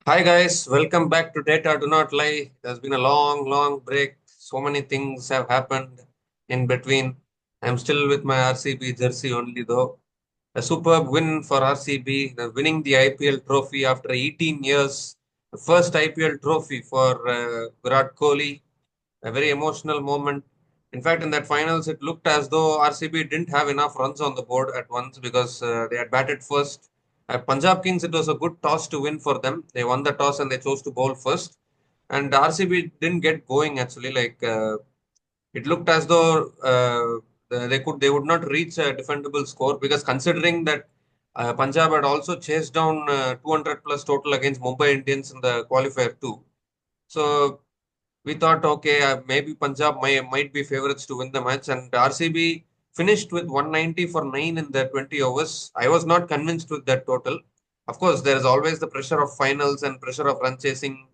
Hi guys, welcome back to Data Do Not Lie. There's been a long break. So many things have happened in between. I'm still with my RCB jersey only though. A superb win for RCB, winning the IPL trophy after 18 years. The first IPL trophy for Virat Kohli. A very emotional moment. In fact, in that finals, it looked as though RCB didn't have enough runs on the board at once because they had batted first. Punjab Kings, it was a good toss to win for them. They won the toss and they chose to bowl first. And RCB didn't get going actually. It looked as though they would not reach a defendable score because considering that Punjab had also chased down 200 plus total against Mumbai Indians in the qualifier too. So we thought, okay, maybe Punjab might be favorites to win the match, and RCB finished with 190 for 9 in the 20 overs. I was not convinced with that total. Of course, there is always the pressure of finals and pressure of run chasing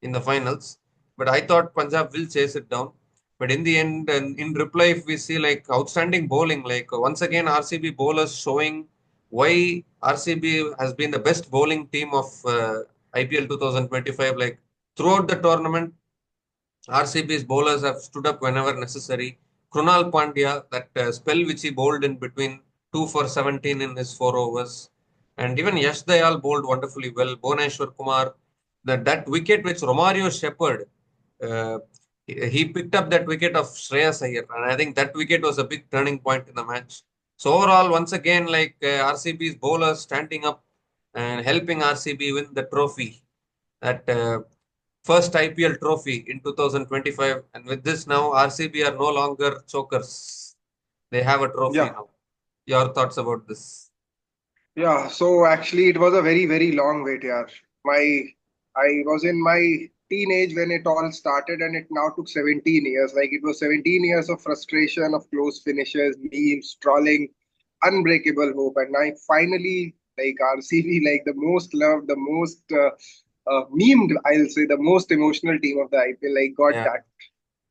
in the finals, but I thought Punjab will chase it down. But in the end, and in reply, if we see like outstanding bowling, like once again, RCB bowlers showing why RCB has been the best bowling team of IPL 2025. Like throughout the tournament, RCB's bowlers have stood up whenever necessary. Krunal Pandya, that spell which he bowled in between 2 for 17 in his 4 overs. And even Yash Dayal bowled wonderfully well. Bhuvneshwar Kumar, that wicket which Romario shepherded, uh, he picked up that wicket of Shreyas Iyer. And I think that wicket was a big turning point in the match. So overall, once again, RCB's bowlers standing up and helping RCB win the trophy. That first IPL trophy in 2025. And with this now, RCB are no longer chokers. They have a trophy Yeah, now. Your thoughts about this? yeah. So actually, it was a very long wait, yeah. I was in my teenage when it all started, and it now took 17 years. Like it was 17 years of frustration, of close finishes, memes, trolling, unbreakable hope, and I finally like RCB, like the most loved, the most memed, I'll say, the most emotional team of the IPL, like got Yeah, that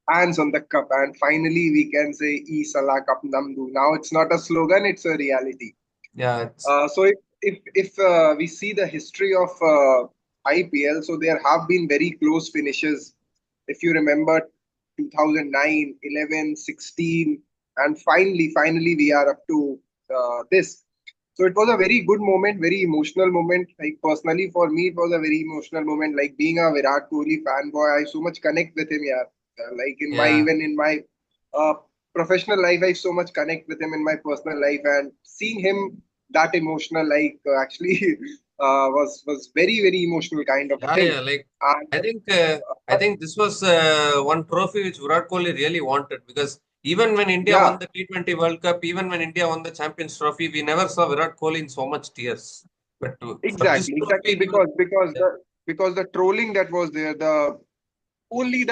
hands on the cup, and finally we can say Sala Cup Namdu. Now it's not a slogan; it's a reality. yeah, So if we see the history of IPL, so there have been very close finishes. If you remember 2009, 11, 16, and finally we are up to this. So it was a very good moment, very emotional moment. Like personally for me, it was a very emotional moment. Like being a Virat Kohli fanboy, I so much connect with him. Yeah, like in my yeah. even in my uh, professional life, I so much connect with him in my personal life, and seeing him that emotional actually was very emotional kind of a Yeah, thing. yeah. Like And I think this was one trophy which Virat Kohli really wanted because even when India yeah, won the T20 World Cup, even when India won the Champions Trophy, we never saw Virat Kohli in so much tears. But for this exactly trophy, he was. Yeah, because the trolling that was there, the only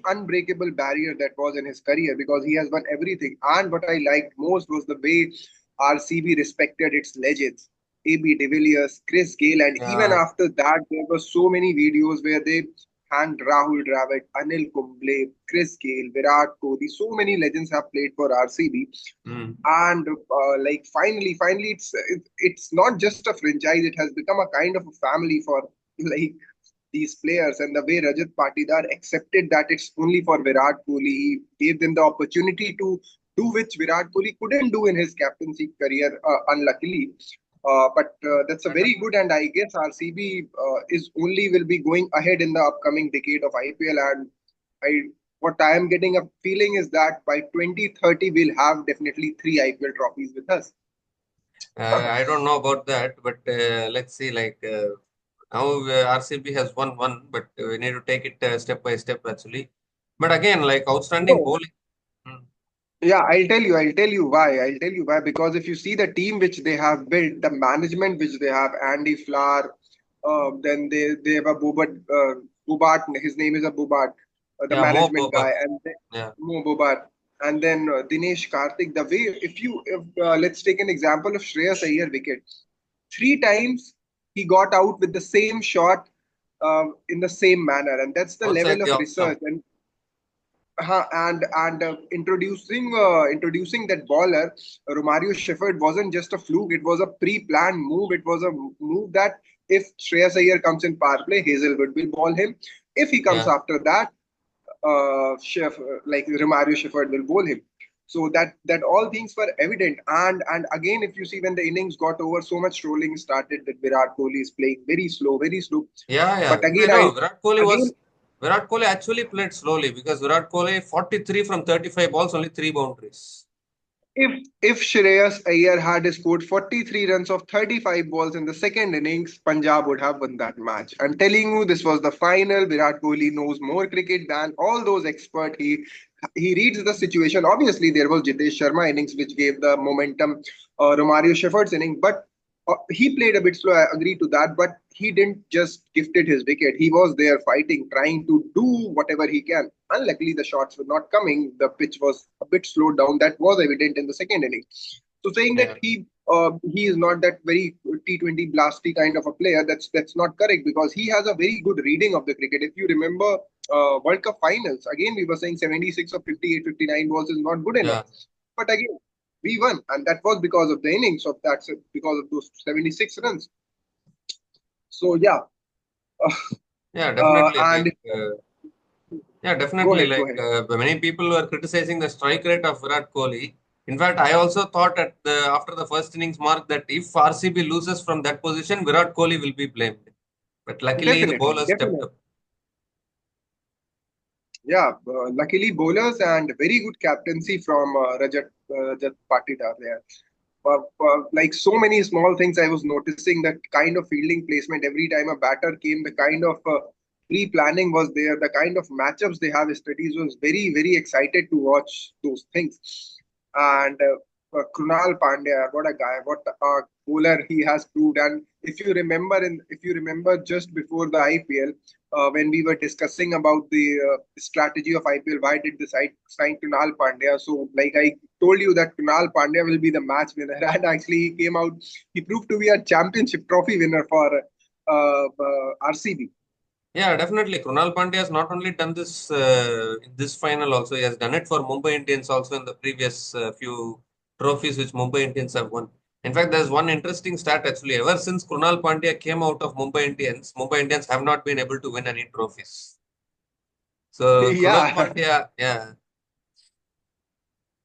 unbreakable barrier that was in his career, because he has won everything. And what I liked most was the way RCB respected its legends, AB de Villiers, Chris Gayle, and even yeah. after that, there were so many videos where they hanged Rahul Dravid, Anil Kumble, Chris Gayle, Virat Kohli. So many legends have played for RCB, Mm. and finally, it's not just a franchise; it has become a kind of a family for like these players. And the way Rajat Patidar accepted that it's only for Virat Kohli, he gave them the opportunity to do which Virat Kohli couldn't do in his captaincy career, unluckily. But that's a very good, and I guess RCB is only will be going ahead in the upcoming decade of IPL. And I what I am getting a feeling is that by 2030 we'll have definitely three IPL trophies with us. I don't know about that, but let's see. Now RCB has won one, but we need to take it step by step actually. But again, like outstanding No. bowling. Mm. Yeah, I'll tell you why. I'll tell you why. Because if you see the team which they have built, the management which they have, Andy Flower, then they have a Bobat. His name is a Bobat, the Yeah, Mo management Boba. guy, and then Yeah, Mo Bobat, and then Dinesh Karthik. The way, if let's take an example of Shreyas Iyer wicket, three times he got out with the same shot, in the same manner, and that's the outside level the of off research. stump. And introducing that bowler, Romario Shepherd, wasn't just a fluke. It was a pre-planned move. It was a move that If Shreyas Iyer comes in power play, Hazelwood will ball him. If he comes Yeah. after that, like Romario Shepherd will bowl him. So that all things were evident. And again, if you see when the innings got over, so much trolling started that Virat Kohli is playing very slow, very slow. Yeah, yeah. But I again, know I Virat Kohli again Virat Kohli actually played slowly because Virat Kohli 43 from 35 balls, only three boundaries. if Shreyas Iyer had scored 43 runs of 35 balls in the second innings, Punjab would have won that match. I'm telling you, this was the final. Virat Kohli knows more cricket than all those experts. He reads the situation. Obviously, there was Jitesh Sharma innings which gave the momentum, Romario Shepherd's inning, but he played a bit slow. I agree to that, but he didn't just gifted his wicket. He was there fighting, trying to do whatever he can. Unluckily, the shots were not coming. The pitch was a bit slowed down. That was evident in the second inning. So saying that Yeah. he is not that very T20 blasty kind of a player, that's not correct because he has a very good reading of the cricket. If you remember World Cup finals, again we were saying 76 or 58, 59 balls is not good enough. Yeah. But again, we won, and that was because of the innings of that, because of those 76 runs. So yeah, Yeah, definitely. and Yeah, go definitely. ahead, go ahead. Many people were criticizing the strike rate of Virat Kohli. In fact, I also thought after the first innings mark that if RCB loses from that position, Virat Kohli will be blamed. But luckily, the Definitely, bowlers stepped definitely. up. Yeah, luckily bowlers and very good captaincy from Rajat Patidar there. Like so many small things, I was noticing that kind of fielding placement every time a batter came, the kind of pre-planning was there, the kind of matchups they have studies was very, very excited to watch those things. And Krunal Pandya, what a guy, what a bowler he has proved. And if you remember just before the IPL, when we were discussing about the strategy of IPL, why did they sign Kunal Pandya? So, like I told you that Kunal Pandya will be the match winner, and actually he came out. He proved to be a championship trophy winner for RCB. Yeah, definitely. Krunal Pandya has not only done this in this final, also he has done it for Mumbai Indians also in the previous few trophies which Mumbai Indians have won. In fact, there's one interesting stat actually. Ever since Krunal Pandya came out of Mumbai Indians have not been able to win any trophies. So Krunal Yeah, Pandya, yeah,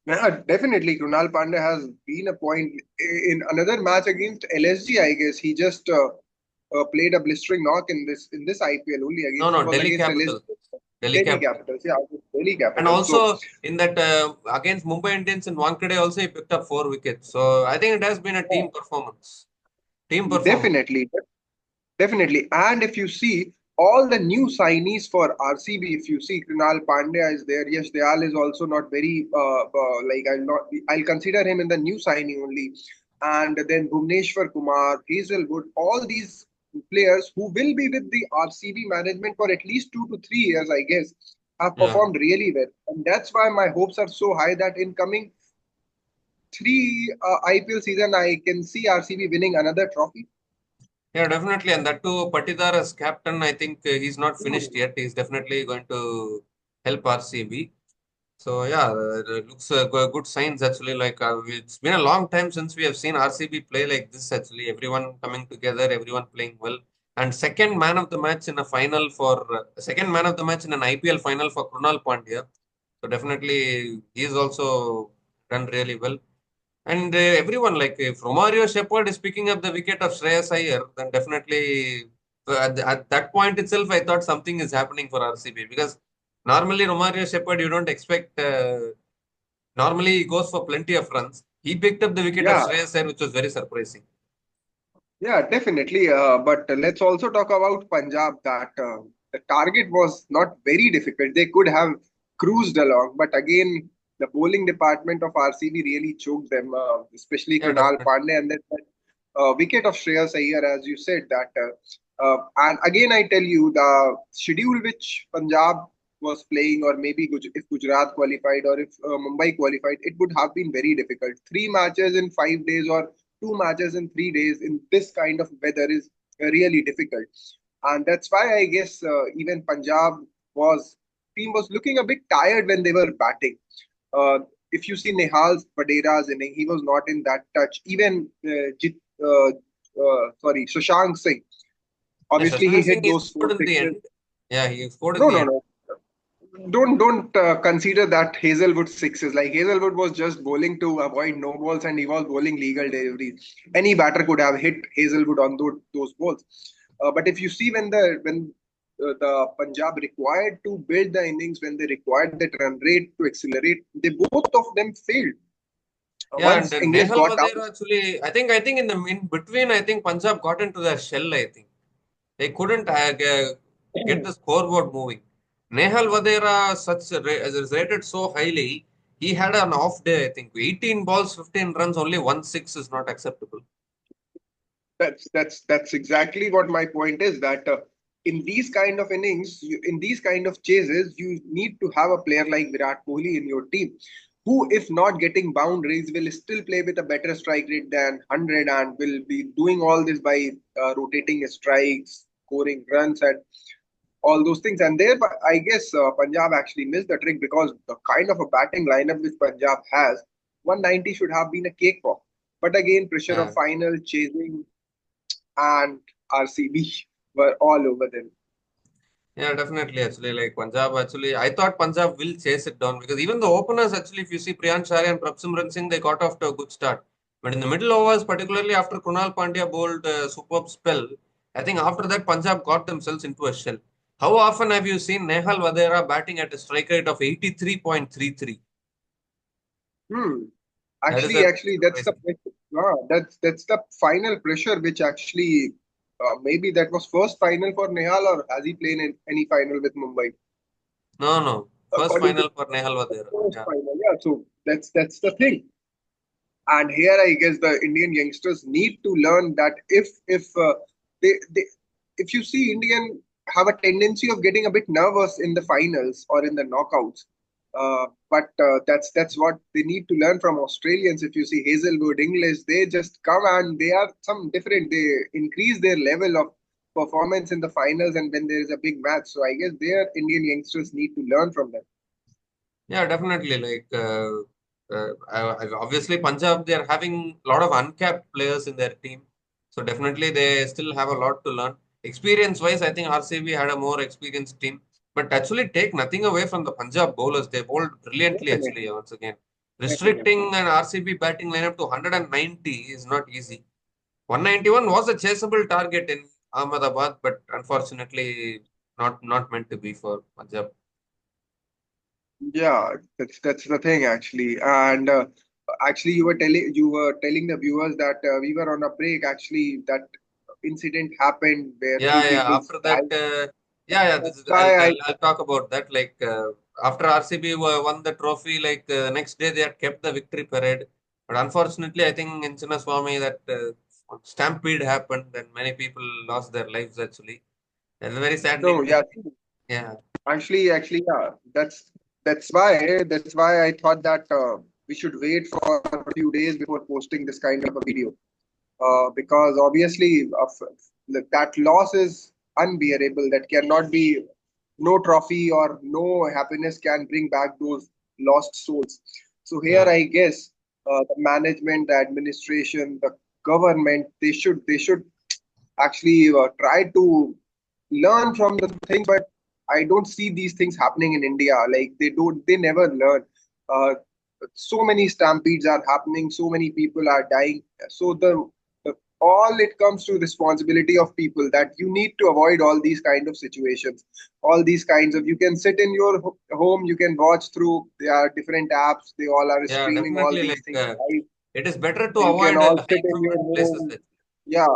yeah, definitely. Krunal Pandya has been a point in another match against LSG. I guess he just played a blistering knock in this IPL only no, against, it no, was Delhi against LSG. Capital, Delhi Delhi Capital, Capitals, yeah, Delhi and Capitals. So also in that against Mumbai Indians in Wankhede also he picked up 4 wickets. So I think it has been a team performance. Team yeah, performance. definitely. Definitely. And if you see all the new signees for RCB, if you see Krunal Pandya is there, yes, Dayal is also not very like I'll consider him in the new signing only. And then Bhuvneshwar Kumar, Hazelwood, all these players who will be with the RCB management for at least 2 to 3 years, I guess, have Yeah. performed really well. And that's why my hopes are so high that in coming three IPL season, I can see RCB winning another trophy. Yeah, definitely. And that too, Patidar as captain, I think he's not finished yet. He's definitely going to help RCB. So yeah, it looks good signs actually. It's been a long time since we have seen RCB play like this. Actually, everyone coming together, everyone playing well. And second man of the match in a final for second man of the match in an IPL final for Krunal Pandya. So definitely, he's also done really well. And everyone, like if Romario Shepherd is picking up the wicket of Shreyas Iyer, then definitely at that point itself, I thought something is happening for RCB because normally Romario Shepherd, you don't expect. Normally, he goes for plenty of runs. He picked up the wicket of Yeah, Shreyas Iyer, which was very surprising. yeah, definitely. But let's also talk about Punjab that the target was not very difficult. They could have cruised along, but again, the bowling department of RCB really choked them, especially Yeah, Krunal definitely. Pandey and that wicket of Shreyas Iyer, as you said. And again, I tell you, the schedule which Punjab was playing, or maybe if Gujarat qualified or if Mumbai qualified, it would have been very difficult. 3 matches in 5 days or 2 matches in 3 days in this kind of weather is really difficult, and that's why I guess even Punjab was team was looking a bit tired when they were batting. Uh, if you see Nehal's Vadera's inning, he was not in that touch. Even Shashank Singh. Yeah, Obviously, he Shashank Singh, hit he those four scored in the sixes. end. Yeah, he scored in No, the no, end. no. Don't consider that Hazelwood sixes. Like Hazelwood was just bowling to avoid no balls, and he was bowling legal deliveries. Any batter could have hit Hazelwood on those balls. But if you see when the Punjab required to build the innings, when they required that run rate to accelerate, they both of them failed. Yeah, and Once then England Nehal got out, Vadera actually, I think in between, I think Punjab got into their shell. I think they couldn't get the scoreboard moving. Nehal Vadera is rated so highly. He had an off day. I think 18 balls, 15 runs, only 1 6 is not acceptable. that's exactly what my point is. That in these kind of innings, in these kind of chases, you need to have a player like Virat Kohli in your team, who, if not getting boundaries, will still play with a better strike rate than 100 and will be doing all this by rotating his strikes, scoring runs, and all those things. And there, I guess Punjab actually missed the trick because the kind of a batting lineup which Punjab has, 190 should have been a cakewalk. But again, pressure of Yeah. final, chasing, and RCB were all over them. Yeah, definitely. Actually, like Punjab, actually, I thought Punjab will chase it down because even the openers, actually, if you see Priyansh Chari and Prabhsimran Singh, they got off to a good start. But in the middle overs, particularly after Krunal Pandya bowled a superb spell, I think after that, Punjab got themselves into a shell. How often have you seen Nehal Vadera batting at a strike rate of 83.33? Hmm. That is Actually, that's the surprising. that's the final pressure which actually maybe that was first final for Nehal, or has he played in any final with Mumbai? No, no. First According to final for Nehal Vadera. first Yeah. final, yeah. So that's the thing. And here I guess the Indian youngsters need to learn that if they if you see Indian have a tendency of getting a bit nervous in the finals or in the knockouts. But that's what they need to learn from Australians. If you see Hazelwood, English, they just come and they are some different. They increase their level of performance in the finals and when there is a big match. So I guess their Indian youngsters need to learn from them. Yeah, definitely. Obviously, Punjab, they are having a lot of uncapped players in their team. So definitely, they still have a lot to learn. Experience-wise, I think RCB had a more experienced team. But actually, take nothing away from the Punjab bowlers. They bowled brilliantly, actually, Definitely, once again. definitely. Restricting an RCB batting lineup to 190 is not easy. 191 was a chaseable target in Ahmedabad, but unfortunately, not meant to be for Punjab. Yeah, that's the thing actually. And actually, you were telling the viewers that we were on a break. Actually, that incident happened where Yeah, two yeah. people After that, died. yeah. This That's is, why I I'll talk about that. After RCB won the trophy, the next day they had kept the victory parade. But unfortunately, I think in Chinnaswamy that stampede happened and many people lost their lives actually. It's a very no, saddening thing. yeah. Yeah, Actually, yeah. That's why I thought that we should wait for a few days before posting this kind of a video. Because obviously that loss is unbearable. That cannot be. No trophy or no happiness can bring back those lost souls. So here, yeah, I guess the management, the administration, the government, they should actually try to learn from the things. But I don't see these things happening in India. Like they never learn. Uh, so many stampedes are happening. So many people are dying. So the all it comes to responsibility of people that you need to avoid all these kind of situations, all these kinds of, you can sit in your home, you can watch through, there are different apps, they all are yeah. streaming all Definitely, these things live. it is better to You can avoid all sit high in your crowded places. home. Yeah,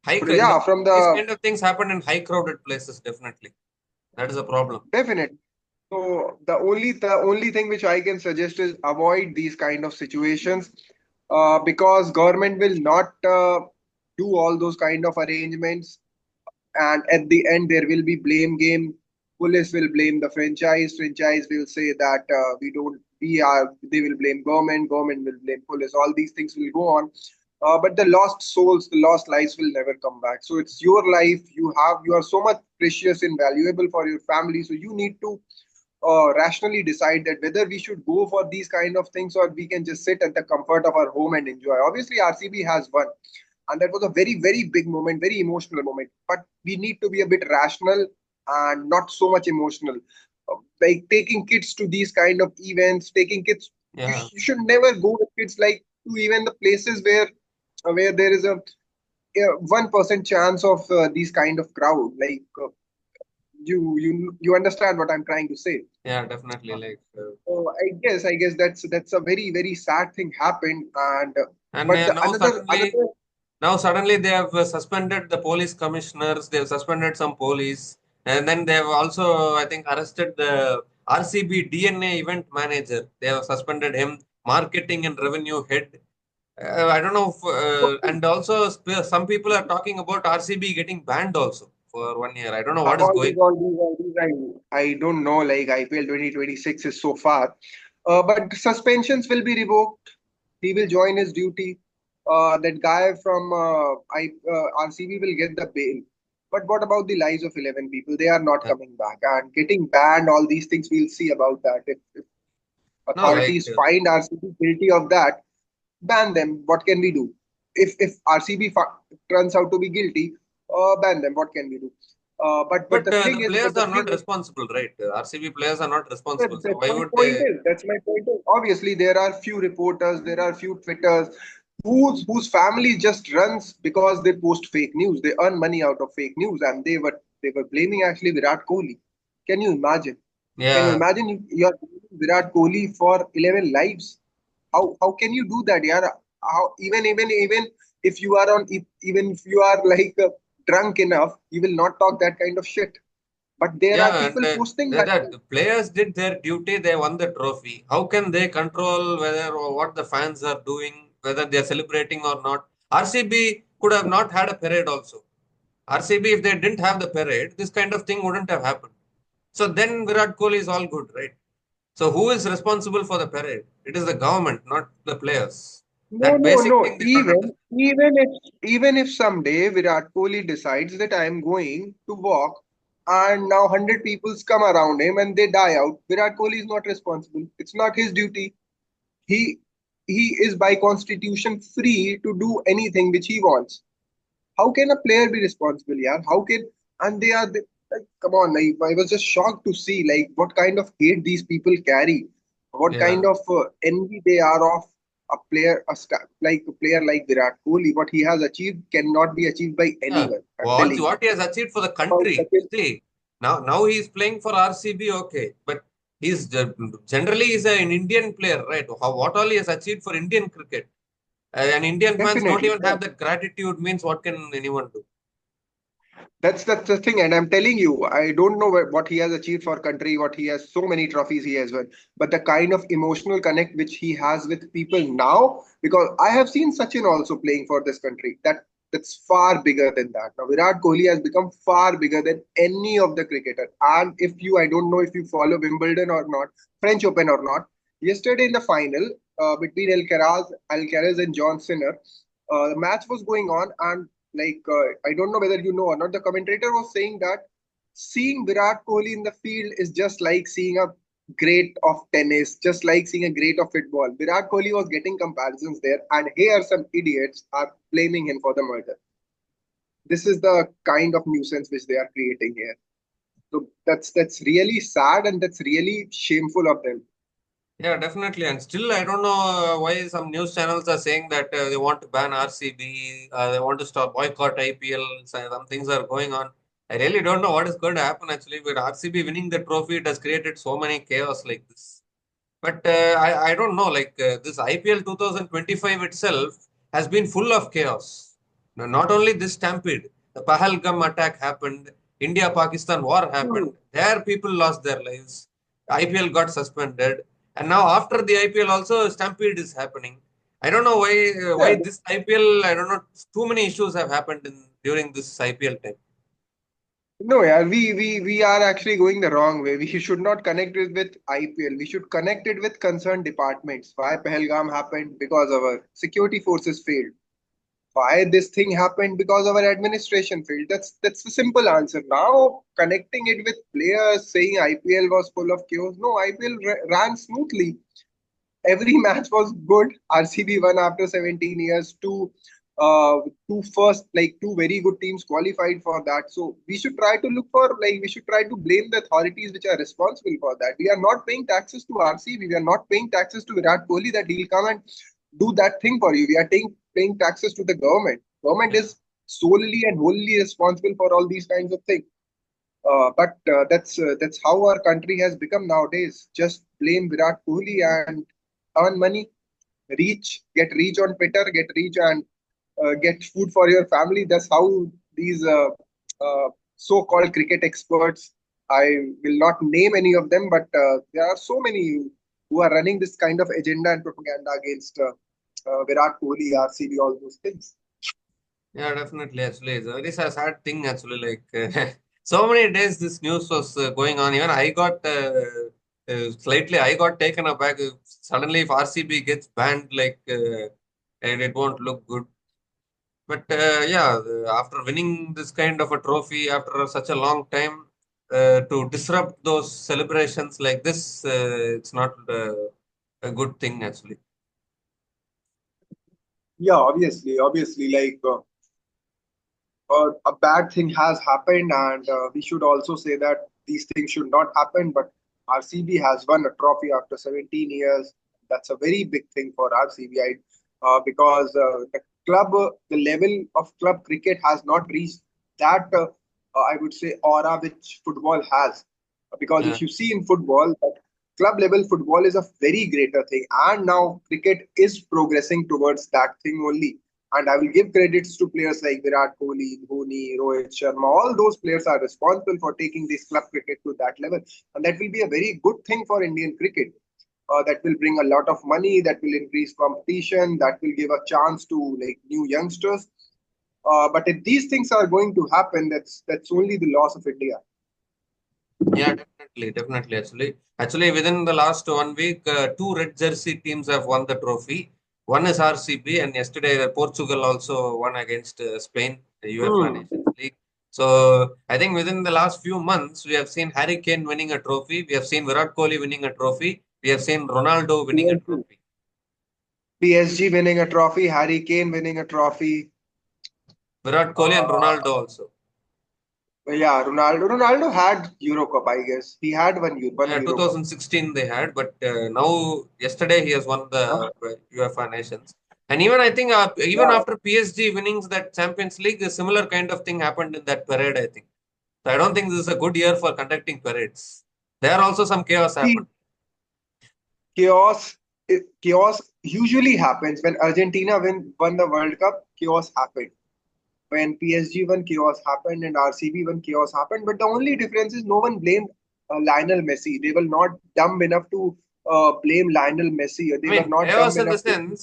Yeah, yeah, from these the kind of things happen in high crowded places. Definitely, that is a problem. definite. So the only thing which I can suggest is avoid these kind of situations, because government will not do all those kind of arrangements, and at the end there will be blame game. Police will blame the franchise will say that we don't we are they will blame government will blame police. All these things will go on, but the lost souls, the lost lives will never come back. So it's your life, you are so much precious and valuable for your family, so you need to rationally decide that whether we should go for these kind of things or we can just sit at the comfort of our home and enjoy. Obviously, RCB has won. And that was a very, very big moment, very emotional moment. But we need to be a bit rational and not so much emotional. Like taking kids to these kind of events, taking kids, Yeah, you should never go with kids like to even the places where there is a 1% chance of these kind of crowd. Like you understand what I'm trying to say. yeah, definitely. So I guess that's a very, very sad thing happened. And And but the another now suddenly they have suspended the police commissioners. They have suspended some police, and then they have also, I think, arrested the RCB DNA event manager. They have suspended him, marketing and revenue head. I don't know, if, and also some people are talking about RCB getting banned also for 1 year. I don't know what is going on. all these I don't know. Like IPL 2026 is so far, but suspensions will be revoked. He will join his duty. That guy from RCB will get the bail. But what about the lives of 11 people? They are not Uh, coming back and getting banned. All these things we'll see about that. If no, authorities find RCB guilty of that, ban them. What can we do? If RCB turns out to be guilty, ban them. What can we do? But but the thing the is, players are not responsible, right? RCB players are not responsible. So that's why my would point they? is that's my point is obviously there are few reporters, there are few Twitters whose family just runs because they post fake news. They earn money out of fake news, and they were blaming actually Virat Kohli. Can you imagine? Can you Yeah, imagine you're blaming Virat Kohli for 11 lives? How can you do that, yaar? How even if you are even if you are like drunk enough, you will not talk that kind of shit. But there are yeah, and people posting that. that the players did their duty. They won the trophy. How can they control whether or what the fans are doing, whether they are celebrating or not? RCB could have not had a parade also. RCB, if they didn't have the parade, this kind of thing wouldn't have happened. So then Virat Kohli is all good, right? So who is responsible for the parade? It is the government, not the players. No, That no, basic no. thing they don't understand. Even if someday Virat Kohli decides that I am going to walk, and now 100 people's come around him and they die out, Virat Kohli is not responsible. It's not his duty. He he is by constitution free to do anything which he wants. How can a player be responsible, yeah? How can and they are like, come on, like, I was just shocked to see like what kind of hate these people carry, what Yeah. kind of envy they are of like a player like Virat Kohli. What he has achieved cannot be achieved by Yeah. anyone. I'm Well, telling you. what he has achieved for the About country. Sachin, See, now he is playing for RCB, okay. But generally he's an Indian player, right? What all he has achieved for Indian cricket. And Indian fans don't definitely. even have that gratitude, means what can anyone do? That's the thing, and I'm telling you, I don't know what he has achieved for country, what he has, so many trophies he has won, but the kind of emotional connect which he has with people now, because I have seen Sachin also playing for this country. That's far bigger than that. Now Virat Kohli has become far bigger than any of the cricketer. And if you, I don't know if you follow Wimbledon or not, French Open or not. Yesterday in the final between Alcaraz and John Sinner, the match was going on, and I don't know whether you know or not, the commentator was saying that seeing Virat Kohli in the field is just like seeing a great of tennis, just like seeing a great of football. Virat Kohli was getting comparisons there, and here some idiots are blaming him for the murder. This is the kind of nuisance which they are creating here. So that's really sad, and that's really shameful of them. Yeah, definitely. And still, I don't know why some news channels are saying that they want to ban RCB, they want to stop boycott IPL. Some things are going on. I really don't know what is going to happen actually. With RCB winning the trophy, it has created so many chaos like this. But I don't know, this IPL 2025 itself has been full of chaos. Now, not only this stampede, the Pahalgam attack happened, India Pakistan war happened, Hmm. there people lost their lives, IPL got suspended, and now after the IPL also stampede is happening. I don't know why Yeah, this IPL, I don't know, too many issues have happened during this IPL time. no, yeah, we are actually going the wrong way. We should not connect it with IPL. We should connect it with concerned departments. Why Pahalgam happened? Because our security forces failed. Why this thing happened? Because our administration failed. That's the simple answer. Now connecting it with players saying IPL was full of chaos. No, IPL ran smoothly. Every match was good. RCB won after 17 years. Two two very good teams qualified for that. So we should try to look for we should try to blame the authorities which are responsible for that. We are not paying taxes to RCB. We are not paying taxes to Virat Kohli that he'll come and do that thing for you. We are paying taxes to the government. Government Yeah. is solely and wholly responsible for all these kinds of things. But that's how our country has become nowadays. Just blame Virat Kohli and earn money, get reach on Twitter, get reach and get food for your family. That's how these so-called cricket experts. I will not name any of them, but there are so many who are running this kind of agenda and propaganda against Virat Kohli, RCB, all those things. Yeah, definitely. Actually, it's a very sad thing. Actually, like so many days, this news was going on. Even I got slightly, I got taken aback. Suddenly, if RCB gets banned, and it won't look good. But yeah, after winning this kind of a trophy after such a long time, to disrupt those celebrations like this, it's not a good thing actually. Yeah, obviously, a bad thing has happened, and we should also say that these things should not happen. But RCB has won a trophy after 17 years. That's a very big thing for RCB, because the level of club cricket has not reached that, I would say, aura which football has. Because Yeah, if you see in football, that club level football is a very greater thing, and now cricket is progressing towards that thing only. And I will give credits to players like Virat Kohli, Dhoni, Rohit Sharma. All those players are responsible for taking this club cricket to that level. And that will be a very good thing for Indian cricket. That will bring a lot of money, that will increase competition, that will give a chance to new youngsters. But if these things are going to happen, that's only the loss of India. yeah, definitely. Actually, within the last 1 week, two red jersey teams have won the trophy. One is RCB, and yesterday Portugal also won against Spain, the UEFA Hmm. Nations League. So I think within the last few months, we have seen Harry Kane winning a trophy. We have seen Virat Kohli winning a trophy. We have seen Ronaldo winning a PSG. trophy. PSG winning a trophy, Harry Kane winning a trophy. Virat Kohli and Uh, Ronaldo also. yeah, Ronaldo had Euro Cup, I guess. He had one Yeah, Euro Cup. 2016 they had, but now yesterday he has won the Huh? UEFA Nations. And even I think even Yeah. after PSG winning that Champions League, a similar kind of thing happened in that parade. I think so. I don't think this is a good year for conducting parades. There also some chaos happened. See, chaos usually happens when Argentina won the World Cup. Chaos happened. When PSG won, chaos happened, and RCB won, chaos happened. But the only difference is no one blamed Lionel Messi. They were not dumb enough to blame Lionel Messi. Or I they were mean, not dumb enough to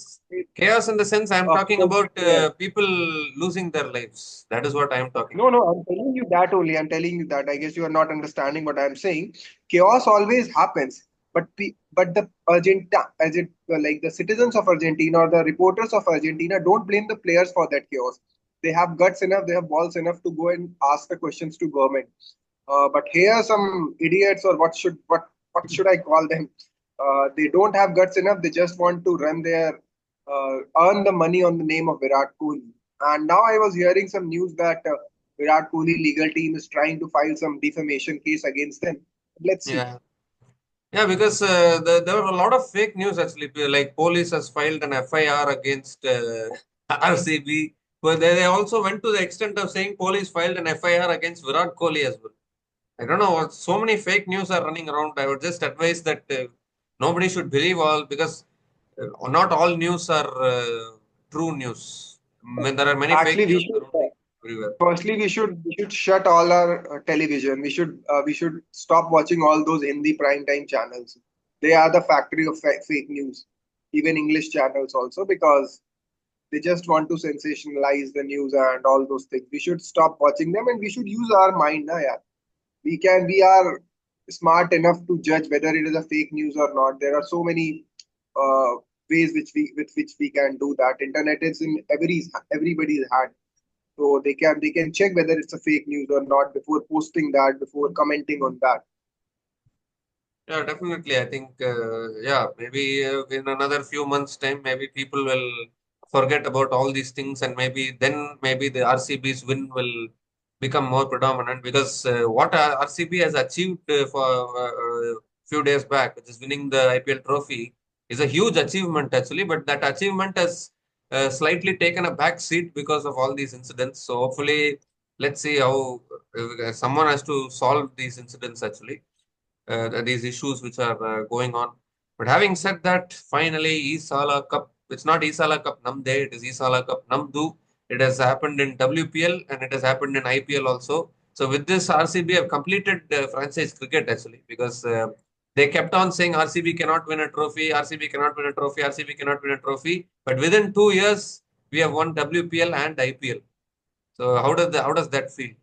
chaos in the sense I'm a talking poor about player. people losing their lives. That is what I'm talking No, about. no, I'm telling you that only. I'm telling you that. I guess you are not understanding what I'm saying. Chaos always happens, but the the citizens of Argentina or the reporters of Argentina don't blame the players for that chaos. They have guts enough, they have balls enough to go and ask the questions to government. But here, some idiots, or what should I call them? They don't have guts enough. They just want to earn the money on the name of Virat Kohli. And now I was hearing some news that Virat Kohli legal team is trying to file some defamation case against them. Let's see. Yeah. Yeah, because there were a lot of fake news actually. Like police has filed an FIR against RCB. But they also went to the extent of saying police filed an FIR against Virat Kohli as well. I don't know. So many fake news are running around. I would just advise that nobody should believe all because not all news are true news. I mean, there are many fake Actually, news surrounding everywhere. firstly we should shut all our television. We should stop watching all those Hindi prime time channels. They are the factory of fake news. Even English channels also, because they just want to sensationalize the news and all those things. We should stop watching them and we should use our mind. Na, yaar. We are smart enough to judge whether it is a fake news or not. There are so many uh, ways with which we can do that. Internet is in everybody's hand, so they can check whether it's a fake news or not before posting that, before commenting on that. Yeah, definitely. I think, yeah, maybe in another few months' time, maybe people will forget about all these things, and maybe the RCB's win will become more predominant, because what RCB has achieved for few days back, which is winning the IPL trophy, is a huge achievement actually. But that achievement has slightly taken a back seat because of all these incidents. So hopefully, let's see how someone has to solve these incidents actually, these issues which are going on. But having said that, finally, Sala Cup, it's not Sala Cup Namde, it is Sala Cup Namdu. It has happened in WPL and it has happened in IPL also. So with this, RCB have completed franchise cricket actually, because they kept on saying RCB cannot win a trophy, RCB cannot win a trophy, RCB cannot win a trophy. But within 2 years, we have won WPL and IPL. So how does that feel?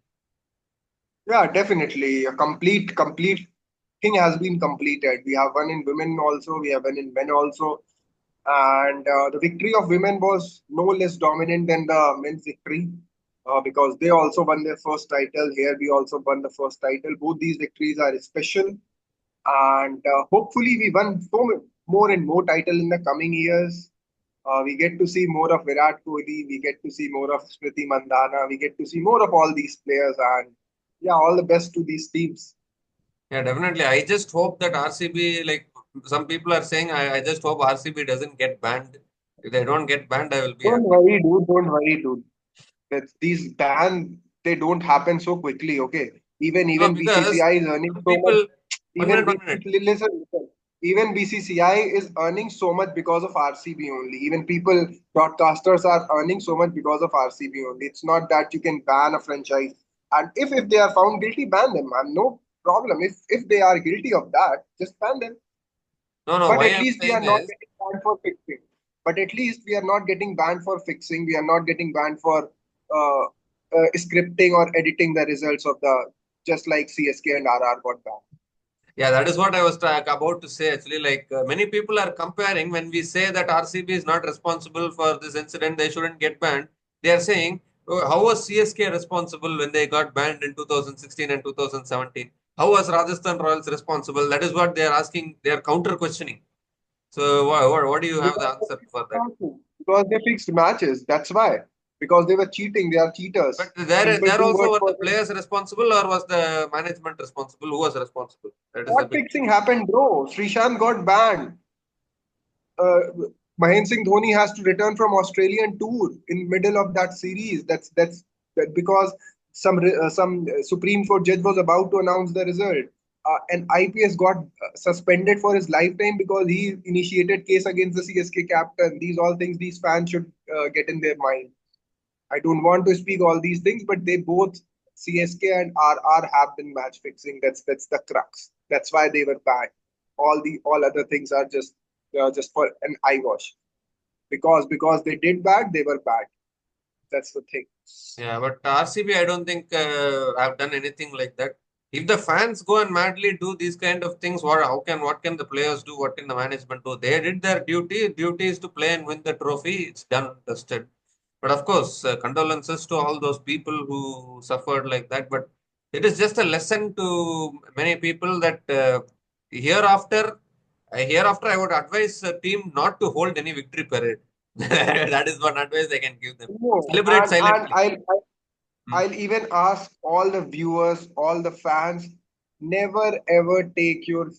Yeah, definitely. A complete thing has been completed. We have won in women also, we have won in men also. And the victory of women was no less dominant than the men's victory, because they also won their first title. Here we also won the first title. Both these victories are special, and hopefully we won more and more title in the coming years. We get to see more of Virat Kohli, we get to see more of Smriti Mandhana, we get to see more of all these players, and yeah, all the best to these teams. Yeah, definitely. I just hope that RCB, like some people are saying, I just hope RCB doesn't get banned. If they don't get banned, I will be Don't happy. worry, dude. Don't worry, dude. That these ban they don't happen so quickly. Okay, No, even because BCCI is earning some so much. people, one Even minute, one BCCI, minute. listen. Even BCCI is earning so much because of RCB only. Even people, broadcasters are earning so much because of RCB only. It's not that you can ban a franchise. And if they are found guilty, ban them. I'm no problem. If they are guilty of that, just ban them. No, no, But why at I'm least we are saying not is, getting banned for fixing. But at least we are not getting banned for fixing. We are not getting banned for scripting or editing the results of the, just like CSK and RR got banned. yeah, that is what I was about to say actually. Like many people are comparing, when we say that RCB is not responsible for this incident, they shouldn't get banned. They are saying, "Oh, how was CSK responsible when they got banned in 2016 and 2017? How was Rajasthan Royals responsible?" That is what they are asking. They are counter questioning. So what do you have the Because they answer fixed for that? matches. Because they fixed matches. That's why. Because they were cheating. They are cheaters. But there, Simple there two also words were for the them. players responsible, or was the management responsible? Who was responsible? That is a What big fixing happened, bro? Srishant got banned. uh, Mahendra Singh Dhoni has to return from Australian tour in middle of that series. That because some Supreme Court judge was about to announce the result. And IPS got suspended for his lifetime because he initiated case against the CSK captain. These all things these fans should get in their mind. I don't want to speak all these things, but they both, CSK and RR, have been match fixing. That's the crux. That's why they were banned. All other things are just for an eyewash. Because they did bad, they were bad. That's the thing. Yeah, but RCB, I don't think have done anything like that. If the fans go and madly do these kind of things, what can the players do? What can the management do? They did their duty. Duty is to play and win the trophy. It's done, dusted. But of course, condolences to all those people who suffered like that. But it is just a lesson to many people that hereafter, I would advise a team not to hold any victory parade. That is one advice I can give them. No, Celebrate and silently. Hmm. I'll even ask all the viewers, all the fans, never ever take your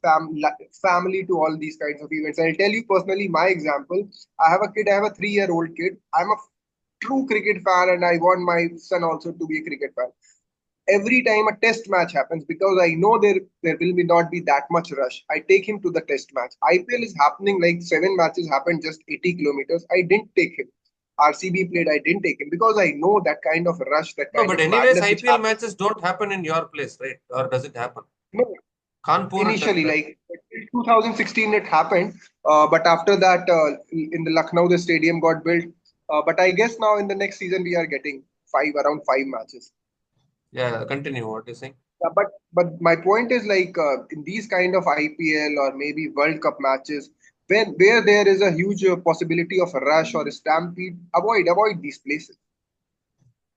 family to all these kinds of events. I'll tell you personally my example. I have a kid, I have a 3-year-old kid. I'm a true cricket fan and I want my son also to be a cricket fan. Every time a test match happens, because I know there will be not be that much rush, I take him to the test match. IPL is happening, like 7 matches happened just 80 kilometers. I didn't take him. RCB played, I didn't take him because I know that kind of rush, that No, kind but of anyways, madness which IPL happens. matches don't happen in your place, right? Or does it happen? No, Kanpur it does, initially, right? like in 2016 it happened, but after that, in the Lucknow the stadium got built. But I guess now in the next season we are getting around 5 matches. Yeah, continue. What you saying? But my point is, like, in these kind of IPL or maybe World Cup matches, where there is a huge possibility of a rush or a stampede, avoid these places.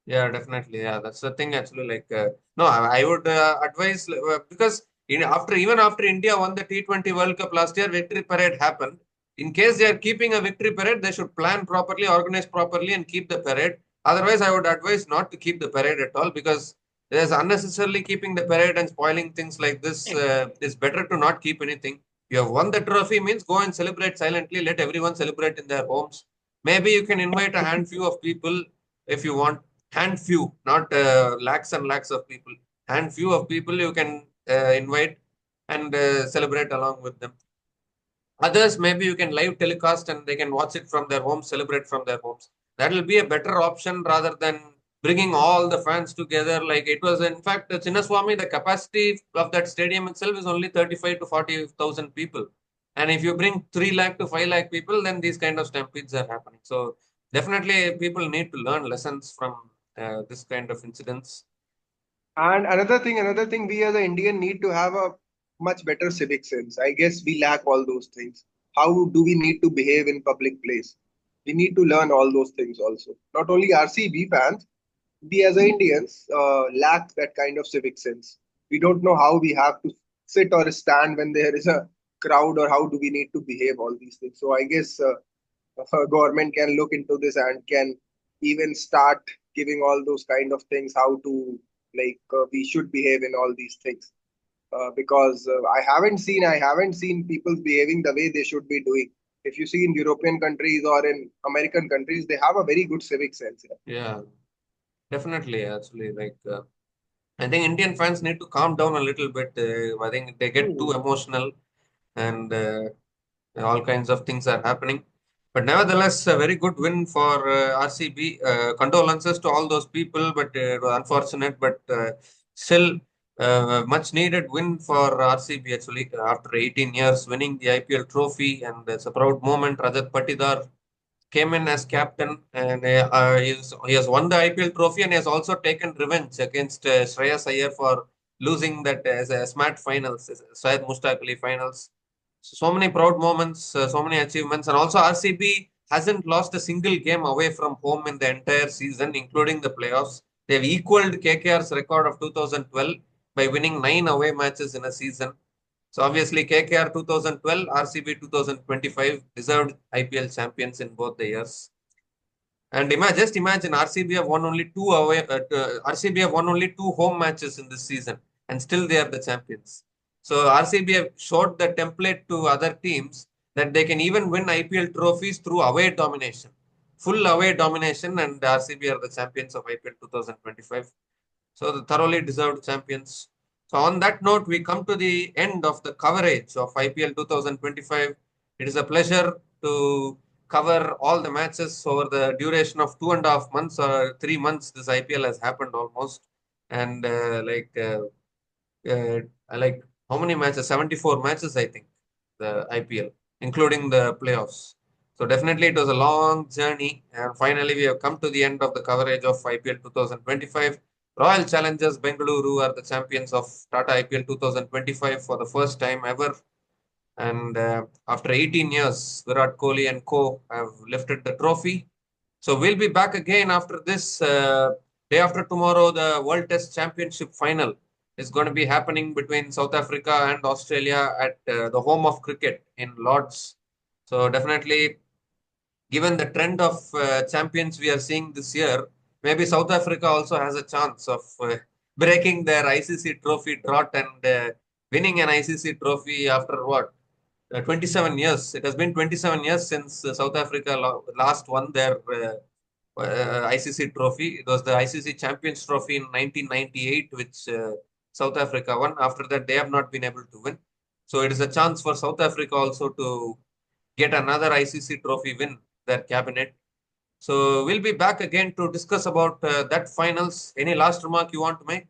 Yeah, definitely. Yeah, that's the thing actually. Like, no, I would advise because even after India won the T20 World Cup last year, victory parade happened. in case they are keeping a victory parade, they should plan properly, organize properly, and keep the parade. Otherwise, I would advise not to keep the parade at all, because there's unnecessarily keeping the parade and spoiling things like this. It's better to not keep anything. You have won the trophy, means go and celebrate silently. Let everyone celebrate in their homes. Maybe you can invite a hand few of people if you want. Hand few, not lakhs and lakhs of people. Hand few of people you can invite and celebrate along with them. Others, maybe you can live telecast and they can watch it from their homes, celebrate from their homes. That will be a better option rather than bringing all the fans together. Like it was, in fact, Chinnaswamy, the capacity of that stadium itself is only 35 to 40,000 people. And if you bring 3 lakh to 5 lakh people, then these kind of stampedes are happening. So definitely people need to learn lessons from this kind of incidents. And another thing, we as an Indian need to have a much better civic sense. I guess we lack all those things. How do we need to behave in public place? We need to learn all those things also. Not only RCB fans, we as Indians lack that kind of civic sense. We don't know how we have to sit or stand when there is a crowd, or how do we need to behave, all these things. So I guess government can look into this and can even start giving all those kind of things, how to, we should behave in all these things. Because I haven't seen people behaving the way they should be doing. If you see in European countries or in American countries, they have a very good civic sense. Yeah, definitely. Actually, I think Indian fans need to calm down a little bit. I think they get too Hmm. emotional and all kinds of things are happening. But nevertheless, a very good win for RCB. Condolences to all those people, but it was unfortunate. But still, much needed win for RCB actually after 18 years winning the IPL trophy, and it's a proud moment. Rajat Patidar came in as captain, and he has won the IPL trophy, and he has also taken revenge against Shreyas Iyer for losing that as a SMAT finals, Syed Mushtaq Ali finals. So many proud moments, so many achievements, and also RCB hasn't lost a single game away from home in the entire season, including the playoffs. They've equaled KKR's record of 2012 by winning 9 away matches in a season. So obviously KKR 2012, RCB 2025 deserved IPL champions in both the years. And just imagine RCB have won only RCB have won only two home matches in this season, and still they are the champions. So RCB have showed the template to other teams that they can even win IPL trophies through away domination, full away domination, and RCB are the champions of IPL 2025. So the thoroughly deserved champions. So on that note, we come to the end of the coverage of IPL 2025. It is a pleasure to cover all the matches over the duration of 2.5 months or 3 months. This IPL has happened almost, and uh, like how many matches? 74 matches, I think, the IPL, including the playoffs. So definitely it was a long journey, and finally we have come to the end of the coverage of IPL 2025. Royal Challengers Bengaluru are the champions of Tata IPL 2025 for the first time ever. And after 18 years, Virat Kohli and co have lifted the trophy. So we'll be back again after this. Day after tomorrow, the World Test Championship final is going to be happening between South Africa and Australia at the home of cricket in Lords. So definitely, given the trend of champions we are seeing this year, maybe South Africa also has a chance of breaking their ICC trophy drought and winning an ICC trophy after what? 27 years. It has been 27 years since South Africa last won their ICC trophy. It was the ICC Champions Trophy in 1998, which South Africa won. After that, they have not been able to win. So it is a chance for South Africa also to get another ICC trophy win their cabinet. So we'll be back again to discuss about that finals. Any last remark you want to make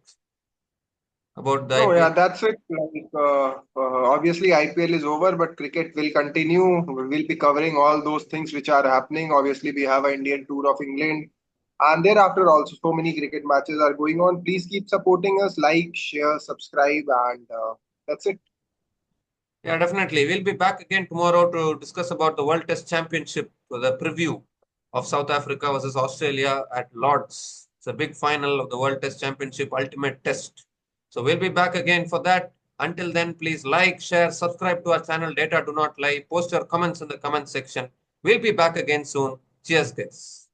about the No, IPL? yeah, that's it. Obviously, IPL is over, but cricket will continue. We'll be covering all those things which are happening. Obviously, we have an Indian tour of England, and thereafter also so many cricket matches are going on. Please keep supporting us, like, share, subscribe, and that's it. Yeah, definitely. We'll be back again tomorrow to discuss about the World Test Championship, the preview of South Africa versus Australia at Lords. It's a big final of the World Test Championship, ultimate test. So we'll be back again for that. Until then, please like, share, subscribe to our channel Data Do Not Lie. Post your comments in the comment section. We'll be back again soon. Cheers, guys.